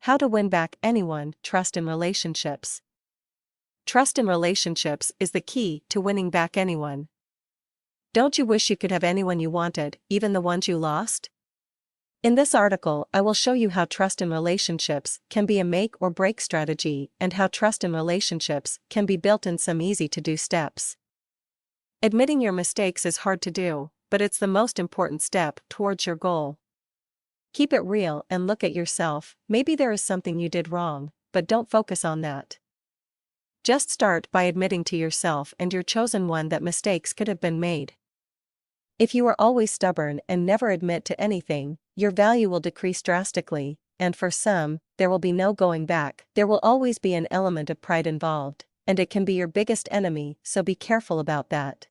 How to win back anyone, trust in relationships. Trust in relationships is the key to winning back anyone. Don't you wish you could have anyone you wanted, even the ones you lost? In this article, I will show you how trust in relationships can be a make or break strategy and how trust in relationships can be built in some easy-to-do steps. Admitting your mistakes is hard to do, but it's the most important step towards your goal. Keep it real and look at yourself. Maybe there is something you did wrong, but don't focus on that. Just start by admitting to yourself and your chosen one that mistakes could have been made. If you are always stubborn and never admit to anything, your value will decrease drastically, and for some, there will be no going back. There will always be an element of pride involved, and it can be your biggest enemy, so be careful about that.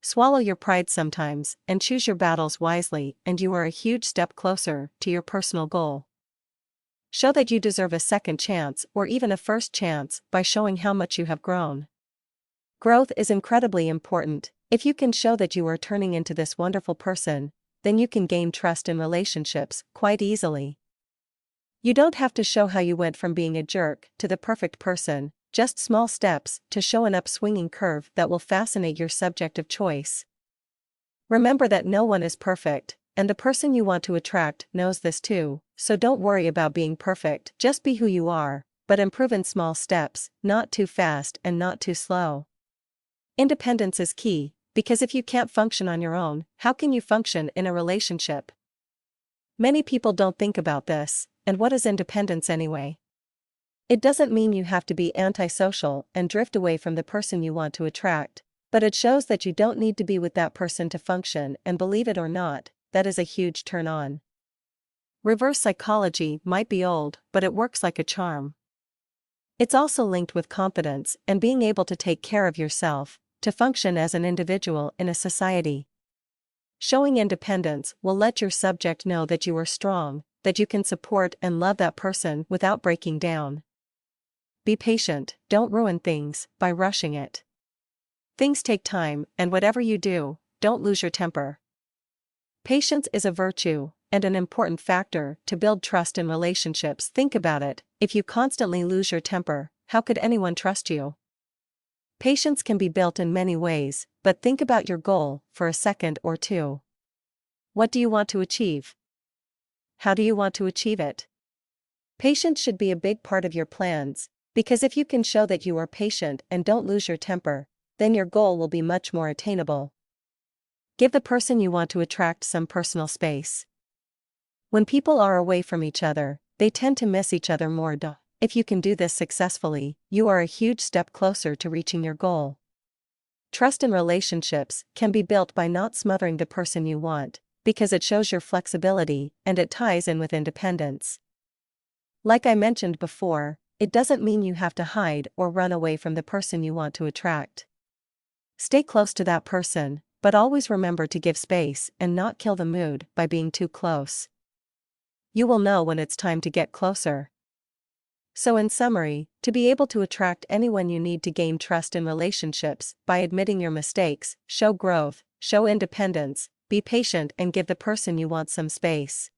Swallow your pride sometimes, and choose your battles wisely, and you are a huge step closer to your personal goal. Show that you deserve a second chance or even a first chance by showing how much you have grown. Growth is incredibly important. If you can show that you are turning into this wonderful person, then you can gain trust in relationships quite easily. You don't have to show how you went from being a jerk to the perfect person, just small steps to show an upswinging curve that will fascinate your subject of choice. Remember that no one is perfect, and the person you want to attract knows this too, so don't worry about being perfect. Just be who you are, but improve in small steps, not too fast and not too slow. Independence is key, because if you can't function on your own, how can you function in a relationship? Many people don't think about this, and what is independence anyway? It doesn't mean you have to be antisocial and drift away from the person you want to attract, but it shows that you don't need to be with that person to function, and believe it or not, that is a huge turn on. Reverse psychology might be old, but it works like a charm. It's also linked with confidence and being able to take care of yourself, to function as an individual in a society. Showing independence will let your subject know that you are strong, that you can support and love that person without breaking down. Be patient, don't ruin things by rushing it. Things take time, and whatever you do, don't lose your temper. Patience is a virtue, and an important factor to build trust in relationships. Think about it, if you constantly lose your temper, how could anyone trust you? Patience can be built in many ways, but think about your goal for a second or two. What do you want to achieve? How do you want to achieve it? Patience should be a big part of your plans, because if you can show that you are patient and don't lose your temper, then your goal will be much more attainable. Give the person you want to attract some personal space. When people are away from each other, they tend to miss each other more. If you can do this successfully, you are a huge step closer to reaching your goal. Trust in relationships can be built by not smothering the person you want, because it shows your flexibility and it ties in with independence. Like I mentioned before, it doesn't mean you have to hide or run away from the person you want to attract. Stay close to that person, but always remember to give space and not kill the mood by being too close. You will know when it's time to get closer. So in summary, to be able to attract anyone, you need to gain trust in relationships by admitting your mistakes, show growth, show independence, be patient and give the person you want some space.